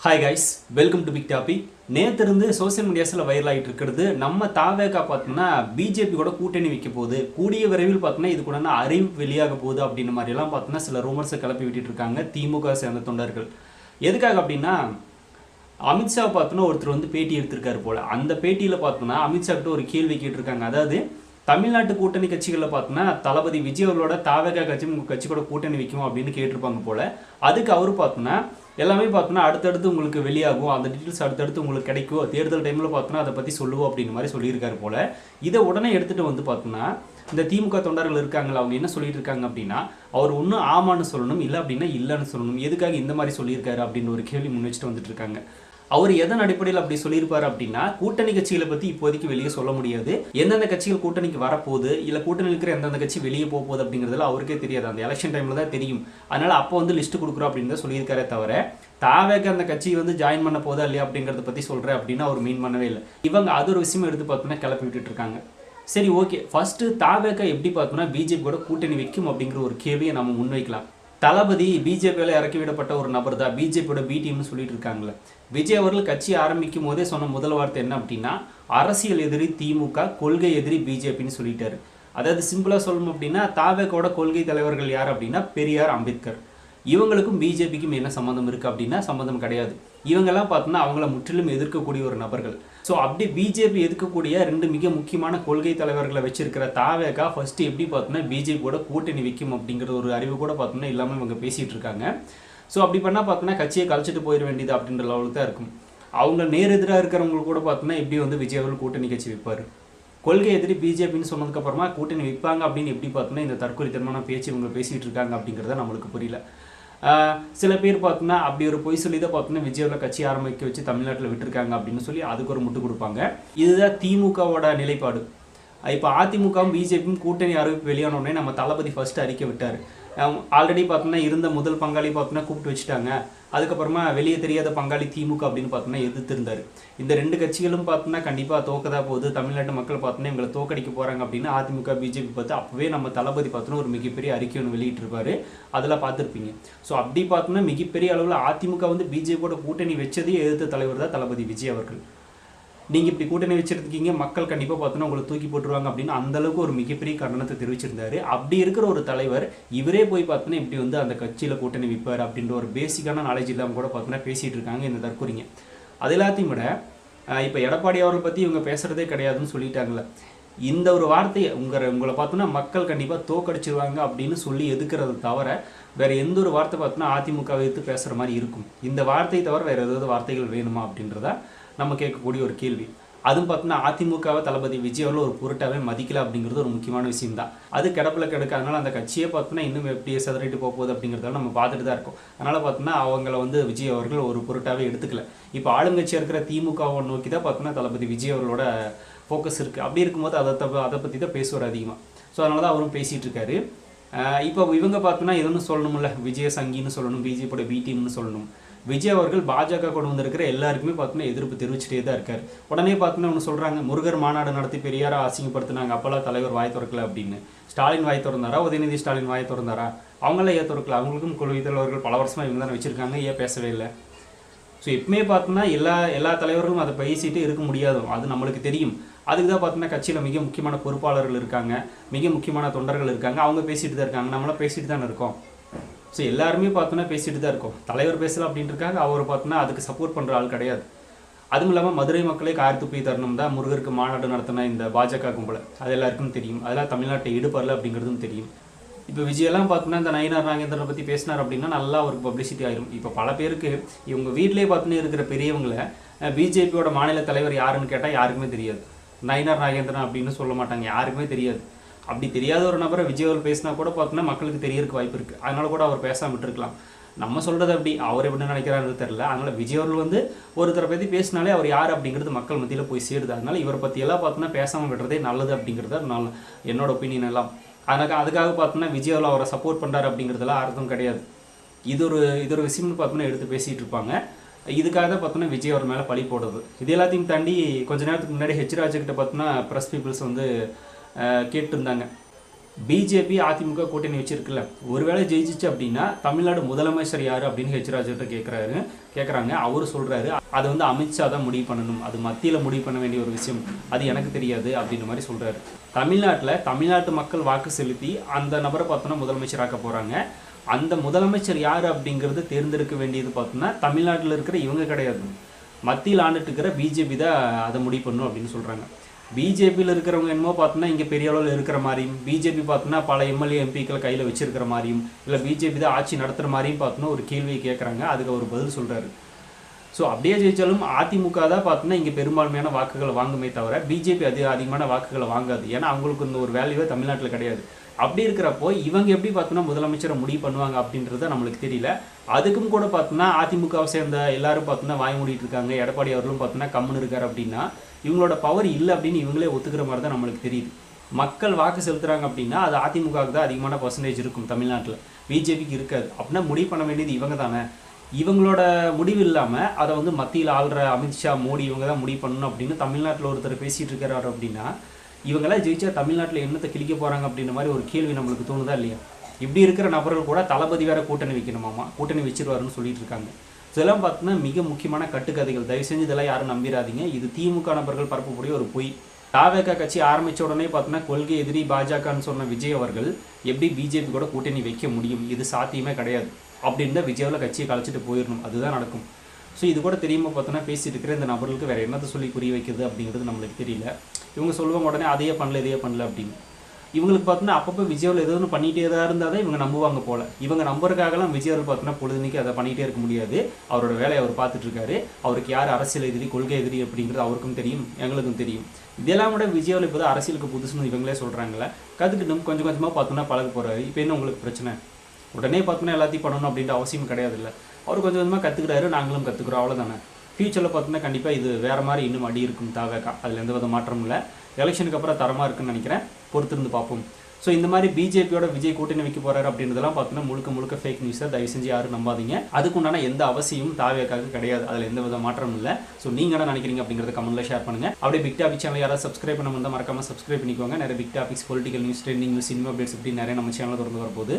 Hi guys, welcome to big topic. நேற்றிருந்து social மீடியாஸில் viral ஆகிட்டு இருக்கிறது நம்ம தாவேகா பார்த்தோம்னா பிஜேபி கூட கூட்டணி வைக்க போகுது, கூடிய விரைவில் பார்த்தோன்னா இது கூட அறிவிப்பு வெளியாக போகுது அப்படின்ற மாதிரிலாம் பார்த்தோன்னா சில ரூமர்ஸை கிளப்பி விட்டுட்டு இருக்காங்க திமுக சேர்ந்த தொண்டர்கள். எதுக்காக அப்படின்னா அமித்ஷா பார்த்தோன்னா ஒருத்தர் வந்து பேட்டி எடுத்திருக்காரு போல. அந்த பேட்டியில் பார்த்தோன்னா அமித்ஷா கிட்ட ஒரு கேள்வி கேட்டிருக்காங்க. அதாவது தமிழ்நாட்டு கூட்டணி கட்சிகளில் பார்த்தோன்னா தளபதி விஜய் அவர்களோட தாவேகா கட்சி உங்கள் கட்சி கூட கூட்டணி வைக்கும் அப்படின்னு கேட்டிருப்பாங்க போல. அதுக்கு அவர் பார்த்தோன்னா எல்லாமே பார்த்தோன்னா அடுத்தடுத்து உங்களுக்கு வெளியாகும், அந்த டீட்டெயில்ஸ் அடுத்தடுத்து உங்களுக்கு கிடைக்கும், தேர்தல் டைமில் பார்த்தோன்னா அதை பற்றி சொல்லுவோம் அப்படின்ற மாதிரி சொல்லியிருக்காரு போல. இதை உடனே எடுத்துகிட்டு வந்து பார்த்தோன்னா இந்த திமுக தொண்டர்கள் இருக்காங்களா, அவங்க என்ன சொல்லிட்டு இருக்காங்க அப்படின்னா அவர் ஒன்றும் ஆமான்னு சொல்லணும், இல்லை அப்படின்னா இல்லைன்னு சொல்லணும், எதுக்காக இந்த மாதிரி சொல்லியிருக்காரு அப்படின்னு ஒரு கேள்வி முன் வச்சுட்டு வந்துட்டு இருக்காங்க. அவர் எதன் அடிப்படையில் அப்படி சொல்லியிருப்பார் அப்படின்னா கூட்டணி கட்சிகளை பற்றி இப்போதைக்கு வெளியே சொல்ல முடியாது, எந்தெந்த கட்சிகள் கூட்டணிக்கு வரப்போகுது, இல்லை கூட்டணி இருக்கிற எந்தெந்த கட்சி வெளியே போக போகுது அப்படிங்கிறதுல அவருக்கே தெரியாது, அந்த எலெக்ஷன் டைமில் தான் தெரியும். அதனால் அப்போ வந்து லிஸ்ட்டு கொடுக்குறோம் அப்படின்னு தான் சொல்லியிருக்காரே தவிர தாவேக அந்த கட்சி வந்து ஜாயின் பண்ண போதா இல்லையா அப்படிங்கிறத பற்றி சொல்கிறேன் அப்படின்னு அவர் மீன் பண்ணவே இல்லை. இவங்க அது ஒரு விஷயம் எடுத்து பார்த்தோன்னா கிளப்பி விட்டுட்டு இருக்காங்க. சரி, ஓகே, ஃபர்ஸ்ட் தாவேக எப்படி பார்த்தோன்னா பிஜேபி கூட கூட்டணி வைக்கும் அப்படிங்கிற ஒரு கேள்வியை நம்ம முன்வைக்கலாம். தளபதி பிஜேபியில் இறக்கி விடப்பட்ட ஒரு நபர் தான், பிஜேபியோட பி டீம்னு சொல்லிட்டு இருக்காங்களே. விஜய் அவர்கள் கட்சி ஆரம்பிக்கும் போதே சொன்ன முதல் வார்த்தை என்ன அப்படின்னா அரசியல் எதிரி திமுக, கொள்கை எதிரி பிஜேபின்னு சொல்லிட்டாரு. அதாவது சிம்பிளாக சொல்லணும் அப்படின்னா தாவேகோட கொள்கை தலைவர்கள் யார் அப்படின்னா பெரியார், அம்பேத்கர். இவங்களுக்கும் பிஜேபிக்கும் என்ன சம்மந்தம் இருக்குது அப்படின்னா சம்மந்தம் கிடையாது. இவங்கெல்லாம் பார்த்தோன்னா அவங்கள முற்றிலும் எதிர்க்கக்கூடிய ஒரு நபர்கள். ஸோ அப்படி பிஜேபி எதிர்க்கக்கூடிய ரெண்டு மிக முக்கியமான கொள்கை தலைவர்களை வச்சிருக்கிற தாவேகா ஃபர்ஸ்ட் எப்படி பார்த்தோன்னா பிஜேபியோட கூட்டணி வைக்கும் அப்படிங்கிற ஒரு அறிவு கூட பார்த்தோன்னா இல்லாமல் இவங்க பேசிகிட்டு இருக்காங்க. ஸோ அப்படி பண்ணால் பார்த்தோன்னா கட்சியை கழிச்சிட்டு போயிட வேண்டியது அப்படின்ற லெவலுக்கு தான் இருக்கும். அவங்க நேர் எதிராக இருக்கிறவங்களுக்கு கூட பார்த்தோன்னா எப்படி வந்து விஜய் அவர்கள் கூட்டணி கட்சி வைப்பார். கொள்கை எதிரி பிஜேபின்னு சொன்னதுக்கப்புறமா கூட்டணி வைப்பாங்க அப்படின்னு எப்படி பார்த்தோன்னா இந்த தற்கொலைத்தனமான பேச்சு இவங்க பேசிகிட்டு இருக்காங்க அப்படிங்கிறத நம்மளுக்கு புரியல. சில பேர் பார்த்தோன்னா அப்படி ஒரு பொய் சொல்லி தான் பார்த்தோன்னா விஜயோட கட்சி ஆரம்பிக்க வச்சு தமிழ்நாட்டில் விட்டுருக்காங்க அப்படின்னு சொல்லி அதுக்கு ஒரு முட்டு கொடுப்பாங்க. இதுதான் திமுகவோட நிலைப்பாடு. இப்போ அதிமுகவும் பிஜேபியும் கூட்டணி அறிவிப்பு வெளியானோடனே நம்ம தளபதி ஃபர்ஸ்ட் அறிக்கை விட்டார். ஆல்ரெடி பார்த்தோன்னா இருந்த முதல் பங்காளி பார்த்தோன்னா கூப்பிட்டு வச்சுட்டாங்க. அதுக்கப்புறமா வெளியே தெரியாத பங்காளி திமுக அப்படின்னு பார்த்தோன்னா எதிர்த்திருந்தார். இந்த ரெண்டு கட்சிகளும் பார்த்தோன்னா கண்டிப்பாக தோக்கதா போகுது, தமிழ்நாட்டு மக்கள் பார்த்தோன்னா இவங்களை தோக்கடிக்க போகிறாங்க அப்படின்னு அதிமுக பிஜேபி பார்த்து அப்போவே நம்ம தளபதி பார்த்தோன்னா ஒரு மிகப்பெரிய அறிக்கை ஒன்று வெளியிட்டிருப்பாரு. அதெல்லாம் பார்த்துருப்பீங்க. ஸோ அப்படி பார்த்தோன்னா மிகப்பெரிய அளவில் அதிமுக வந்து பிஜேபியோட கூட்டணி வச்சதே எதிர்த்த தலைவர் தான் தளபதி விஜய் அவர்கள். நீங்கள் இப்படி கூட்டணி வச்சுருக்கீங்க, மக்கள் கண்டிப்பாக பார்த்தோன்னா உங்களை தூக்கி போட்டுருவாங்க அப்படின்னு அந்தளவுக்கு ஒரு மிகப்பெரிய கண்டனத்தை தெரிவிச்சிருந்தாரு. அப்படி இருக்கிற ஒரு தலைவர் இவரே போய் பார்த்தோன்னா இப்படி வந்து அந்த கட்சியில் கூட்டணி வைப்பார் அப்படின்ற ஒரு பேசிக்கான நாலேஜ் இல்லாமல் கூட பார்த்தோன்னா பேசிகிட்டு இருக்காங்க இந்த தற்கொலைங்க. அது எல்லாத்தையும் விட இப்போ எடப்பாடி அவர்கள் பற்றி இவங்க பேசுகிறதே கிடையாதுன்னு சொல்லிட்டாங்களே. இந்த ஒரு வார்த்தையை உங்களை பார்த்தோன்னா மக்கள் கண்டிப்பாக தோக்கடிச்சிருவாங்க அப்படின்னு சொல்லி எதுக்கிறது தவிர வேறு எந்த ஒரு வார்த்தை பார்த்தோன்னா அதிமுகவை எடுத்து பேசுகிற மாதிரி இருக்கும். இந்த வார்த்தையை தவிர வேறு ஏதாவது வார்த்தைகள் வேணுமா அப்படின்றத நம்ம கேட்கக்கூடிய ஒரு கேள்வி. அதுவும் பார்த்தோன்னா அதிமுகவை தளபதி விஜய் அவர்கள் ஒரு பொருட்டாவே மதிக்கல அப்படிங்கிறது ஒரு முக்கியமான விஷயம் தான். அது கிடப்பில் கிடக்காதனால அந்த கட்சியை பார்த்தோன்னா இன்னும் எப்படி சதறிட்டு போகுது அப்படிங்கிறதால நம்ம பார்த்துட்டு தான் இருக்கோம். அதனால் பார்த்தோன்னா அவங்கள வந்து விஜய் அவர்கள் ஒரு பொருட்டாவே எடுத்துக்கல. இப்போ ஆளுங்கட்சியாக இருக்கிற திமுகவை நோக்கி தான் பார்த்தோன்னா தளபதி விஜய் அவர்களோட ஃபோக்கஸ் இருக்குது. அப்படி இருக்கும்போது அதை பற்றி தான் பேசுவார் அதிகமாக. ஸோ அதனால தான் அவரும் பேசிகிட்டு இருக்காரு. இப்போ இவங்க பார்த்தோன்னா எதுன்னு சொல்லணும்ல, விஜய சங்கின்னு சொல்லணும், பிஜேபியோட பி டீம்னு சொல்லணும். விஜய் அவர்கள் பாஜக கொண்டு வந்திருக்கிற எல்லாருக்குமே பார்த்தோன்னா எதிர்ப்பு தெரிவிச்சுட்டே தான் இருக்கார். உடனே பார்த்தோன்னா ஒன்று சொல்கிறாங்க, முருகர் மாநாடு நடத்தி பெரியாரை அசிங்கப்படுத்தினாங்க, அப்போல்லாம் தலைவர் வாய் திறக்கல அப்படின்னு. ஸ்டாலின் வாய் திறந்தாரா, உதயநிதி ஸ்டாலின் வாய் திறந்தாரா? அவங்களாம் ஏன் திறக்கல? அவங்களுக்கும் கொள்கை தலைவர்கள் பல வருஷமாக இவங்க தானே வச்சுருக்காங்க, ஏன் பேசவே இல்லை? ஸோ எப்பவுமே பார்த்தோன்னா எல்லா தலைவர்களும் அதை பேசிட்டு இருக்க முடியாது, அது நம்மளுக்கு தெரியும். அதுக்கு தான் பார்த்தோன்னா கட்சியில் மிக முக்கியமான பொறுப்பாளர்கள் இருக்காங்க, மிக முக்கியமான தொண்டர்கள் இருக்காங்க, அவங்க பேசிட்டு தான் இருக்காங்க, நம்மளாம் பேசிட்டு தானே இருக்கோம். ஸோ எல்லாருமே பார்த்தோன்னா பேசிட்டு தான் இருக்கோம். தலைவர் பேசலாம் அப்படின்ட்டுருக்காங்க, அவர் பார்த்தோன்னா அதுக்கு சப்போர்ட் பண்ணுற ஆள் கிடையாது. அதுவும் இல்லாமல் மதுரை மக்களே கார் துப்பி தரணும் தான் முருகருக்கு மாநாடு நடத்தின இந்த பாஜக கும்பலை, அது எல்லாருக்கும் தெரியும். அதெல்லாம் தமிழ்நாட்டை ஈடுபடல அப்படிங்கிறதும் தெரியும். இப்போ விஜயெல்லாம் பார்த்தோன்னா இந்த நயினார் நாகேந்திரனை பற்றி பேசினார் அப்படின்னா நல்லா அவருக்கு பப்ளிசிட்டி ஆயிரும். இப்போ பல பேருக்கு இவங்க வீட்டிலே பார்த்துன்னு இருக்கிற பெரியவங்களை பிஜேபியோட மாநில தலைவர் யாருன்னு கேட்டால் யாருக்குமே தெரியாது. நயினார் நாகேந்திரன் அப்படின்னு சொல்ல மாட்டாங்க, யாருக்குமே தெரியாது. அப்படி தெரியாத ஒரு நபரை விஜய் அவர் பேசினா கூட பார்த்தோன்னா மக்களுக்கு தெரியறதுக்கு வாய்ப்பு இருக்குது. அதனால கூட அவர் பேசாமல் விட்டுருக்கலாம். நம்ம சொல்கிறது அப்படி, அவர் எப்படி நினைக்கிறாருன்னு தெரியல. அதனால் விஜய் அவர்கள் வந்து ஒருத்தரை பற்றி பேசினாலே அவர் யார் அப்படிங்கிறது மக்கள் மத்தியில் போய் சேருது. அதனால் இவரை பற்றியெல்லாம் பார்த்தோன்னா பேசாமல் விடுறதே நல்லது அப்படிங்கிறத என்னோட ஒப்பீனியன் எல்லாம். அதுக்காக பார்த்தோன்னா விஜய் அவர்கள் அவரை சப்போர்ட் பண்ணுறாரு அப்படிங்கிறதுலாம் அர்த்தம் கிடையாது. இது ஒரு விஷயம்னு பார்த்தோன்னா எடுத்து பேசிகிட்டு இருப்பாங்க. இதுக்காக தான் பார்த்தோன்னா விஜய் அவர் மேலே பழி போடுறது. இது எல்லாத்தையும் தாண்டி கொஞ்ச நேரத்துக்கு முன்னாடி ஹெச்ராஜ் கிட்ட பார்த்தோன்னா ப்ரெஸ் பீப்புள்ஸ் வந்து கேட்டுருந்தாங்க, பிஜேபி அதிமுக கூட்டணி வச்சிருக்குல்ல, ஒருவேளை ஜெயிச்சிச்சு அப்படின்னா தமிழ்நாடு முதலமைச்சர் யாரு அப்படின்னு ஹெச் ராஜாட்ட கேட்குறாங்க. அவரு சொல்றாரு அதை வந்து அமித்ஷா தான் முடிவு பண்ணணும், அது மத்தியில் முடிவு பண்ண வேண்டிய ஒரு விஷயம், அது எனக்கு தெரியாது அப்படின்ற மாதிரி சொல்றாரு. தமிழ்நாட்டு மக்கள் வாக்கு செலுத்தி அந்த நபரை பார்த்தோன்னா முதலமைச்சராக்க போறாங்க. அந்த முதலமைச்சர் யார் அப்படிங்கிறது தேர்ந்தெடுக்க வேண்டியது பார்த்தோன்னா தமிழ்நாட்டில் இருக்கிற இவங்க கிடையாது, மத்தியில் ஆண்டுட்டு இருக்கிற பிஜேபி தான் அதை முடிவு பண்ணும் அப்படின்னு சொல்றாங்க. பிஜேபியில் இருக்கிறவங்க என்னமோ பார்த்தோன்னா இங்கே பெரிய அளவில் இருக்கிற மாதிரியும், பிஜேபி பார்த்தோன்னா பல எம்எல்ஏ எம்பிக்களை கையில் வச்சிருக்கிற மாதிரியும், இல்லை பிஜேபி தான் ஆட்சி நடத்துகிற மாதிரியும் பார்த்தோன்னா ஒரு கேள்வியை கேட்குறாங்க. அதுக்கு அவர் பதில் சொல்கிறாரு. ஸோ அப்படியே ஜெயிச்சாலும் அதிமுக தான் பார்த்தோன்னா இங்கே பெரும்பான்மையான வாக்குகளை வாங்குமே தவிர பிஜேபி அதிகமான வாக்குகளை வாங்காது. ஏன்னா அவங்களுக்கு இந்த ஒரு வேல்யூவே தமிழ்நாட்டில் கிடையாது. அப்படி இருக்கிறப்போ இவங்க எப்படி பார்த்தோன்னா முதலமைச்சரை முடிவு பண்ணுவாங்க அப்படின்றத நம்மளுக்கு தெரியல. அதுக்கும் கூட பார்த்தோன்னா அதிமுகவை சேர்ந்த எல்லாரும் பார்த்தோன்னா வாய் மூடிட்டு இருக்காங்க. எடப்பாடி அவர்களும் பார்த்தோன்னா கம்முன்னு இருக்காரு. அப்படின்னா இவங்களோட பவர் இல்லை அப்படின்னு இவங்களே ஒத்துக்கிற மாதிரி தான் நம்மளுக்கு தெரியுது. மக்கள் வாக்கு செலுத்துறாங்க அப்படின்னா அது அதிமுகவுக்கு தான் அதிகமான பர்சன்டேஜ் இருக்கும் தமிழ்நாட்டில், பிஜேபிக்கு இருக்காது. அப்படின்னா முடிவு பண்ண வேண்டியது இவங்க தானே. இவங்களோட முடிவு இல்லாமல் அதை வந்து மத்தியில் ஆள்ற அமித்ஷா, மோடி இவங்க தான் முடிவு பண்ணணும் அப்படின்னு தமிழ்நாட்டில் ஒருத்தர் பேசிகிட்டு இருக்கிறாரு. அப்படின்னா இவங்கெல்லாம் ஜெயிச்சா தமிழ்நாட்டில் என்னத்தை கிழிக்க போகிறாங்க அப்படின்ற மாதிரி ஒரு கேள்வி நம்மளுக்கு தோணுதா இல்லையா? இப்படி இருக்கிற நபர்கள் கூட தளபதி வேற கூட்டணி வைக்கணுமாமா, கூட்டணி வச்சிருவாருன்னு சொல்லிட்டு இருக்காங்க. இதெல்லாம் பார்த்தோன்னா மிக முக்கியமான கட்டுக்கதைகள். தயவு செஞ்சு இதெல்லாம் யாரும் நம்பிடாதீங்க. இது திமுக நபர்கள் பரப்பக்கூடிய ஒரு பொய். தாவேகா கட்சி ஆரம்பித்த உடனே பார்த்தோன்னா கொள்கை எதிரி பாஜகன்னு சொன்ன விஜய் அவர்கள் எப்படி பிஜேபி கூட கூட்டணி வைக்க முடியும், இது சாத்தியமே கிடையாது அப்படின்னு தான் விஜயாவில் கட்சியை கலைச்சிட்டு போயிடணும், அதுதான் நடக்கும். ஸோ இது கூட தெரியுமா பார்த்தோன்னா பேசிட்டு இருக்கிற இந்த நபர்களுக்கு வேறு என்னத்தை சொல்லி புரிய வைக்கிறது அப்படிங்கிறது நம்மளுக்கு தெரியல. இவங்க சொல்லுவாங்க உடனே அதையே பண்ணல இதையே பண்ணல அப்படின்னு. இவங்களுக்கு பார்த்தோன்னா அப்பப்போ விஜயாவில் ஏதோ ஒன்று பண்ணிகிட்டே தான் இருந்தால் தான் இவங்க நம்புவாங்க போல். இவங்க நம்புறதுக்காகலாம் விஜயாவில் பார்த்தோன்னா பொழுதுனிக்கு அதை பண்ணிகிட்டே இருக்க முடியாது. அவரோட வேலையை அவர் பார்த்துட்டு இருக்காரு. அவருக்கு யார் அரசியல் எதிரி கொள்கை எதிரி அப்படிங்கிறது அவருக்கும் தெரியும், எங்களுக்கும் தெரியும். இதெல்லாம் விட விஜயாவில் இப்போ தான் அரசியலுக்கு புதுசுன்னு இவங்களே சொல்கிறாங்களே, கற்றுக்கிட்டும் கொஞ்சம் கொஞ்சமாக பார்த்தோன்னா பழக போகிறாரு. இப்போ என்ன உங்களுக்கு பிரச்சனை? உடனே பார்த்தோன்னா எல்லாத்தையும் பண்ணணும் அப்படின்ற அவசியம் கிடையாது இல்லை. அவர் கொஞ்சம் கொஞ்சமாக கற்றுக்கிறாரு, நாங்களும் கற்றுக்குறோம், அவ்வளோதானே. ஃபியூச்சரில் பார்த்தோன்னா கண்டிப்பாக இது வேறு மாதிரி இன்னும் அடி இருக்கும் தாவேக்கா, அதில் எந்த வித மாற்றமும் இல்லை. எலெக்ஷனுக்கு அப்புறம் தரமாக இருக்குன்னு நினைக்கிறேன், பொறுத்திருந்து பார்ப்போம். ஸோ இந்த மாதிரி பிஜேபியோட விஜய் கூட்டணி வைக்க போகிறாரு அப்படின்றதெல்லாம் பார்த்தோன்னா முழுக்க ஃபேக் நியூஸை தயவு செஞ்சு யாரும் நம்பாதீங்க. அதுக்குண்டான எந்த அவசியமும் தாவேக்காக கிடையாது, அதில் எந்த வித மாற்றமும் இல்லை. ஸோ நீங்கள் என்ன நினைக்கிறீங்க அப்படிங்கிறத கமெண்ட்டில் ஷேர் பண்ணுங்கள். அப்படியே பிக் டாபிக் சேனல் யாராவது சப்ஸ்கிரைப் பண்ண முடிந்தால் மறக்காமல் சப்ஸ்கிரைப் பண்ணிக்கோங்க. நிறைய big topics, political news, trending news, cinema updates இப்படி நிறைய நம்ம சேனலில் தொடர்ந்து வரப்போகுது.